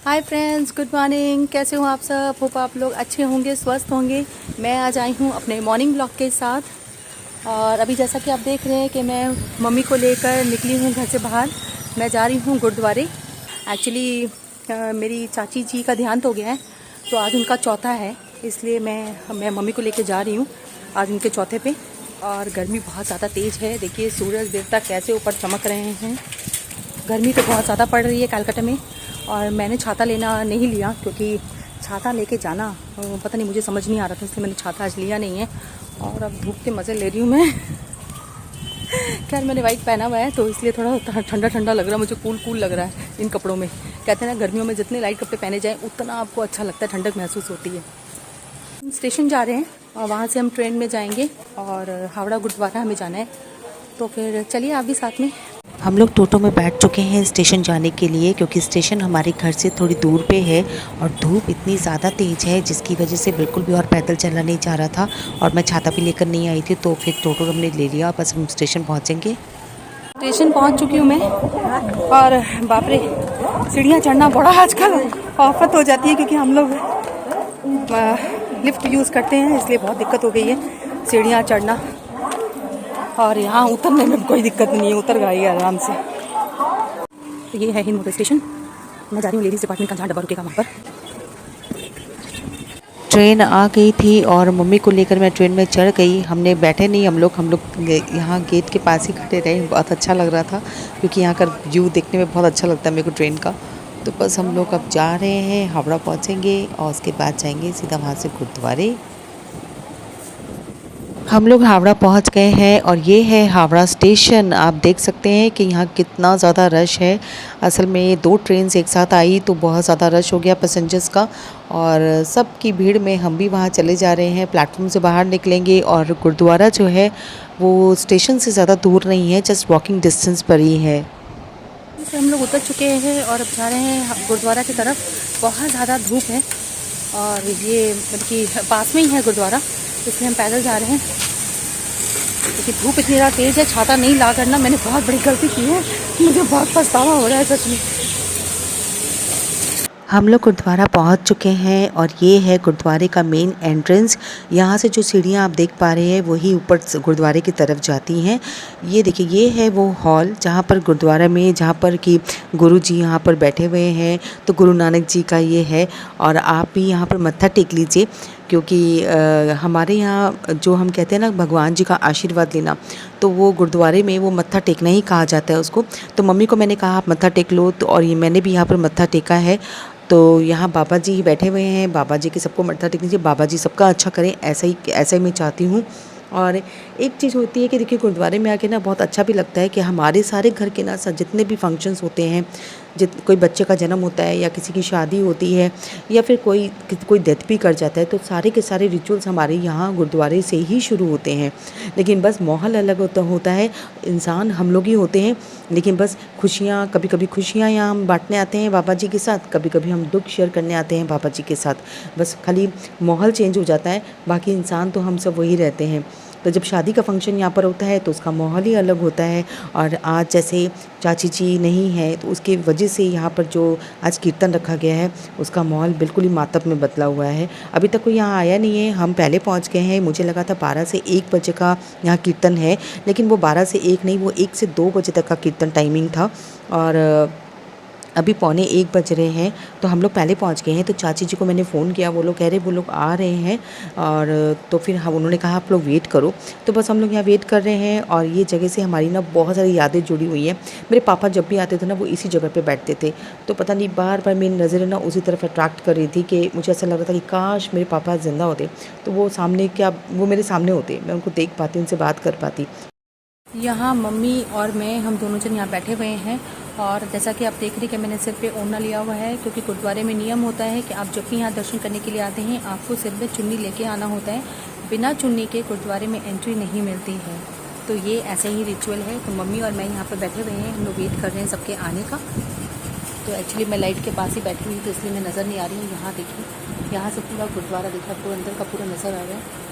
Hi friends, good morning. कैसे हो आप सब? होप आप लोग अच्छे होंगे, स्वस्थ होंगे। मैं आज आई हूँ अपने मॉर्निंग ब्लॉग के साथ। और अभी जैसा कि आप देख रहे हैं कि मैं मम्मी को लेकर निकली हूँ घर से बाहर। मैं जा रही हूँ गुरुद्वारे। एक्चुअली मेरी चाची जी का देहांत हो गया है, तो आज उनका चौथा है, इसलिए मैं मम्मी को लेकर जा रही हूँ आज उनके चौथे पे। और गर्मी बहुत ज़्यादा तेज़ है। देखिए सूरज देवता कैसे ऊपर चमक रहे हैं। गर्मी तो बहुत ज़्यादा पड़ रही है कलकत्ता में। और मैंने छाता लेना नहीं लिया क्योंकि छाता लेके जाना पता नहीं, मुझे समझ नहीं आ रहा था, इसलिए मैंने छाता आज लिया नहीं है। और अब धूप के मज़े ले रही हूँ मैं। खैर मैंने वाइट पहना हुआ है तो इसलिए थोड़ा ठंडा ठंडा लग रहा है मुझे, कूल कूल लग रहा है इन कपड़ों में। कहते हैं ना गर्मियों में जितने लाइट कपड़े पहने जाएँ उतना आपको अच्छा लगता है, ठंडक महसूस होती है। स्टेशन जा रहे हैं और वहाँ से हम ट्रेन में जाएंगे और हावड़ा गुरुद्वारा हमें जाना है। तो फिर चलिए आप भी साथ में। हम लोग टोटो में बैठ चुके हैं स्टेशन जाने के लिए, क्योंकि स्टेशन हमारे घर से थोड़ी दूर पे है और धूप इतनी ज़्यादा तेज़ है जिसकी वजह से बिल्कुल भी और पैदल चलना नहीं चाह रहा था। और मैं छाता भी लेकर नहीं आई थी, तो फिर टोटो हमने ले लिया। बस हम स्टेशन पहुँचेंगे। स्टेशन पहुंच चुकी हूँ मैं। और बाप रे, सीढ़ियाँ चढ़ना बड़ा आजकल आफत हो जाती है क्योंकि हम लोग लिफ्ट यूज़ करते हैं, इसलिए बहुत दिक्कत हो गई है सीढ़ियाँ चढ़ना। और यहाँ उतरने में कोई दिक्कत नहीं है, उतर गई आराम से। तो ये है हिंदू स्टेशन। मैं जा रही हूँ लेडीज़ डिपार्टमेंट का, जहाँ डब्बा रुकेगा वहाँ पर। ट्रेन आ गई थी और मम्मी को लेकर मैं ट्रेन में चढ़ गई। हमने बैठे नहीं, हम लोग यहाँ गेट के पास ही खड़े रहे। बहुत अच्छा लग रहा था क्योंकि यहाँ का व्यू देखने में बहुत अच्छा लगता है मेरे को ट्रेन का। तो बस हम लोग अब जा रहे हैं, हावड़ा पहुँचेंगे और उसके बाद जाएंगे सीधा वहाँ से गुरुद्वारे। हम लोग हावड़ा पहुंच गए हैं और ये है हावड़ा स्टेशन। आप देख सकते हैं कि यहाँ कितना ज़्यादा रश है। असल में ये 2 ट्रेन एक साथ आई तो बहुत ज़्यादा रश हो गया पैसेंजर्स का। और सब की भीड़ में हम भी वहाँ चले जा रहे हैं। प्लेटफॉर्म से बाहर निकलेंगे और गुरुद्वारा जो है वो स्टेशन से ज़्यादा दूर नहीं है, जस्ट वॉकिंग डिस्टेंस पर ही है। से हम लोग उतर चुके हैं और अब जा रहे हैं गुरुद्वारा की तरफ। बहुत ज़्यादा धूप है और ये मतलब कि पास में ही है गुरुद्वारा, इसलिए हम पैदल जा रहे हैं क्योंकि धूप इतनी ज़्यादा तेज़ है। छाता नहीं ला करना मैंने बहुत बड़ी गलती की है, मुझे बहुत पछतावा हो रहा है सच में। हम लोग गुरुद्वारा पहुंच चुके हैं और ये है गुरुद्वारे का मेन एंट्रेंस। यहाँ से जो सीढ़ियाँ आप देख पा रहे हैं वही ऊपर गुरुद्वारे की तरफ जाती हैं। ये देखिए, ये है वो हॉल जहाँ पर गुरुद्वारा में, जहाँ पर कि गुरु जी यहाँ पर बैठे हुए हैं। तो गुरु नानक जी का ये है। और आप भी यहाँ पर मत्था टेक लीजिए क्योंकि हमारे यहाँ जो हम कहते हैं ना भगवान जी का आशीर्वाद लेना, तो वो गुरुद्वारे में वो मत्था टेकना ही कहा जाता है उसको। तो मम्मी को मैंने कहा आप मत्था टेक लो, तो और ये मैंने भी यहाँ पर मत्था टेका है। तो यहाँ बाबा जी बैठे हुए हैं, बाबा जी के सबको मत्था टेकनी चाहिए। बाबा जी सबका अच्छा करें, ऐसा ही मैं चाहती हूँ। और एक चीज़ होती है कि देखिए गुरुद्वारे में आके ना बहुत अच्छा भी लगता है कि हमारे सारे घर के ना जितने भी फंक्शंस होते हैं, कोई बच्चे का जन्म होता है या किसी की शादी होती है या फिर कोई डेथ भी कर जाता है, तो सारे के सारे रिचुअल्स हमारे यहाँ गुरुद्वारे से ही शुरू होते हैं। लेकिन बस माहौल अलग होता है, इंसान हम लोग ही होते हैं। लेकिन बस खुशियाँ, कभी कभी खुशियाँ यहाँ हम बांटने आते हैं बाबा जी के साथ, कभी कभी हम दुख शेयर करने आते हैं बाबा जी के साथ। बस खाली माहौल चेंज हो जाता है, बाकी इंसान तो हम सब वही रहते हैं। तो जब शादी का फंक्शन यहाँ पर होता है तो उसका माहौल ही अलग होता है। और आज जैसे चाची जी नहीं है तो उसकी वजह से यहाँ पर जो आज कीर्तन रखा गया है उसका माहौल बिल्कुल ही मातब में बदला हुआ है। अभी तक कोई यहाँ आया नहीं है, हम पहले पहुँच गए हैं। मुझे लगा था 12 से 1 बजे का यहाँ कीर्तन है, लेकिन वो 12 से 1 नहीं, वो 1 से 2 बजे तक का कीर्तन टाइमिंग था। और अभी पौने 1 बज रहे हैं, तो हम लोग पहले पहुंच गए हैं। तो चाची जी को मैंने फ़ोन किया, वो लोग कह रहे वो लोग आ रहे हैं। और तो फिर हम उन्होंने कहा आप लोग वेट करो। तो बस हम लोग यहाँ वेट कर रहे हैं। और ये जगह से हमारी ना बहुत सारी यादें जुड़ी हुई हैं। मेरे पापा जब भी आते थे ना वो इसी जगह पे बैठते थे, तो पता नहीं बार बार मेरी नज़रें ना उसी तरफ अट्रैक्ट कर रही थी कि मुझे ऐसा लग रहा था कि काश मेरे पापा ज़िंदा होते तो वो मेरे सामने होते, मैं उनको देख पाती, उनसे बात कर पाती। यहाँ मम्मी और मैं, हम दोनों जन यहाँ बैठे हुए हैं। और जैसा कि आप देख रही कि मैंने सिर पे ओढ़ना लिया हुआ है क्योंकि गुरुद्वारे में नियम होता है कि आप जब भी यहाँ दर्शन करने के लिए आते हैं आपको सिर में चुन्नी लेके आना होता है। बिना चुन्नी के गुरुद्वारे में एंट्री नहीं मिलती है। तो ये ऐसे ही रिचुअल है। तो मम्मी और मैं यहाँ पर बैठे हुए हैं, हम लोग वेट कर रहे हैं सबके आने का। तो एक्चुअली मैं लाइट के पास ही बैठी हुई तो इसलिए मैं नज़र नहीं आ रही हूँ। यहाँ देखिए, यहाँ से पूरा गुरुद्वारा दिखा, पूरा अंदर का पूरा नज़र आ रहा है।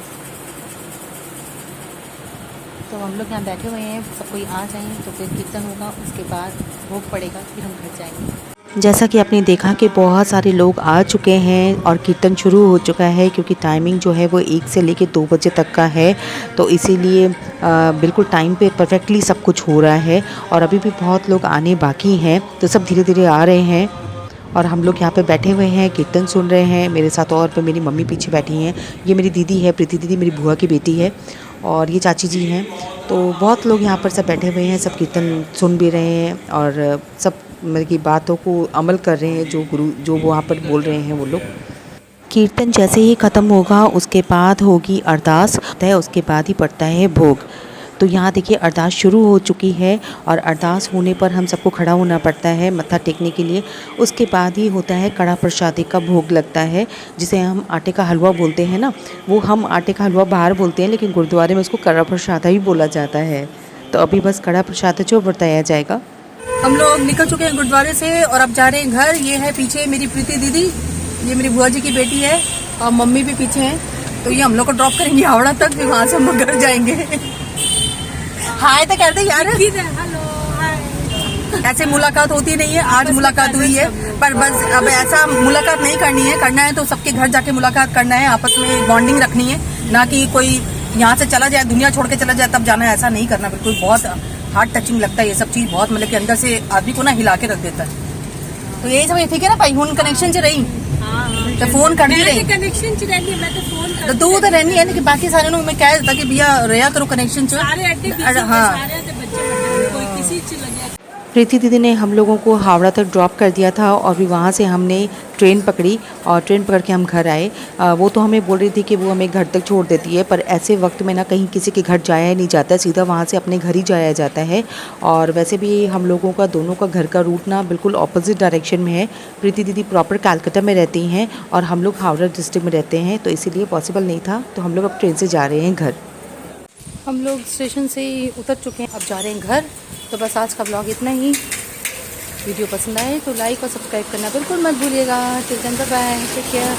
तो हम लोग यहाँ बैठे हुए हैं, सब कोई आ जाएँ तो फिर कीर्तन होगा, उसके बाद भोग पड़ेगा फिर हम घर जाएंगे। जैसा कि आपने देखा कि बहुत सारे लोग आ चुके हैं और कीर्तन शुरू हो चुका है, क्योंकि टाइमिंग जो है वो 1 से लेके 2 बजे तक का है, तो इसीलिए बिल्कुल टाइम पे परफेक्टली सब कुछ हो रहा है। और अभी भी बहुत लोग आने बाकी हैं, तो सब धीरे धीरे आ रहे हैं और हम लोग यहाँ पे बैठे हुए हैं, कीर्तन सुन रहे हैं। मेरे साथ और पे मेरी मम्मी पीछे बैठी हैं। ये मेरी दीदी है, प्रीति दीदी, मेरी बुआ की बेटी है, और ये चाची जी हैं। तो बहुत लोग यहाँ पर सब बैठे हुए हैं, सब कीर्तन सुन भी रहे हैं और सब मतलब की बातों को अमल कर रहे हैं, जो गुरु जो वहाँ पर बोल रहे हैं वो लोग। कीर्तन जैसे ही ख़त्म होगा उसके बाद होगी अरदास, है उसके बाद ही पड़ता है भोग। तो यहाँ देखिए अरदास शुरू हो चुकी है और अरदास होने पर हम सबको खड़ा होना पड़ता है मत्था टेकने के लिए। उसके बाद ही होता है कड़ा प्रसादी का भोग लगता है, जिसे हम आटे का हलवा बोलते हैं ना। वो हम आटे का हलवा बाहर बोलते हैं, लेकिन गुरुद्वारे में उसको कड़ा प्रसादा ही बोला जाता है। तो अभी बस कड़ा प्रसाद जो बताया जाएगा। हम लोग निकल चुके हैं गुरुद्वारे से और अब जा रहे हैं घर। ये है पीछे मेरी प्रीति दीदी, ये मेरी बुआ जी की बेटी है और मम्मी भी पीछे हैं। तो ये हम लोग को ड्रॉप करेंगे हावड़ा तक, फिर वहाँ से हम लोग घर जाएंगे। हाय तो कहते यार, ऐसे मुलाकात होती नहीं है, आज मुलाकात हुई है। पर बस अब ऐसा मुलाकात नहीं करनी है, करना है तो सबके घर जाके मुलाकात करना है, आपस में बॉन्डिंग रखनी है, ना कि कोई यहाँ से चला जाए, दुनिया छोड़ के चला जाए तब जाना है, ऐसा नहीं करना। बिल्कुल बहुत हार्ट टचिंग लगता है ये सब चीज़, बहुत मतलब कि अंदर से आदमी को ना हिला के रख देता है। तो यही सब ठीक है ना भाई, हूँ कनेक्शन से रही तो फोन कर नहीं रही, कनेक्शन च रहनी है, मैं तो फोन तो दो तो रहनी है, लेकिन बाकी सारे लोग मैं कह देता कि भैया रहा करो कनेक्शन से। हाँ, कोई किसी च लगे। प्रीति दीदी ने हम लोगों को हावड़ा तक ड्रॉप कर दिया था और फिर वहाँ से हमने ट्रेन पकड़ी और ट्रेन पकड़ के हम घर आए। वो तो हमें बोल रही थी कि वो हमें घर तक छोड़ देती है, पर ऐसे वक्त में ना कहीं किसी के घर जाया नहीं जाता, सीधा वहाँ से अपने घर ही जाया जाता है। और वैसे भी हम लोगों का दोनों का घर का रूट ना बिल्कुल ऑपोजिट डायरेक्शन में है। प्रीति दीदी प्रॉपर कलकत्ता में रहती हैं और हम लोग हावड़ा डिस्ट्रिक्ट में रहते हैं, तो इसीलिए पॉसिबल नहीं था। तो हम लोग अब ट्रेन से जा रहे हैं घर। हम लोग स्टेशन से उतर चुके हैं, अब जा रहे हैं घर। तो बस आज का ब्लॉग इतना ही। वीडियो पसंद आए तो लाइक और सब्सक्राइब करना बिल्कुल मत भूलिएगा। Till then bye bye, take care.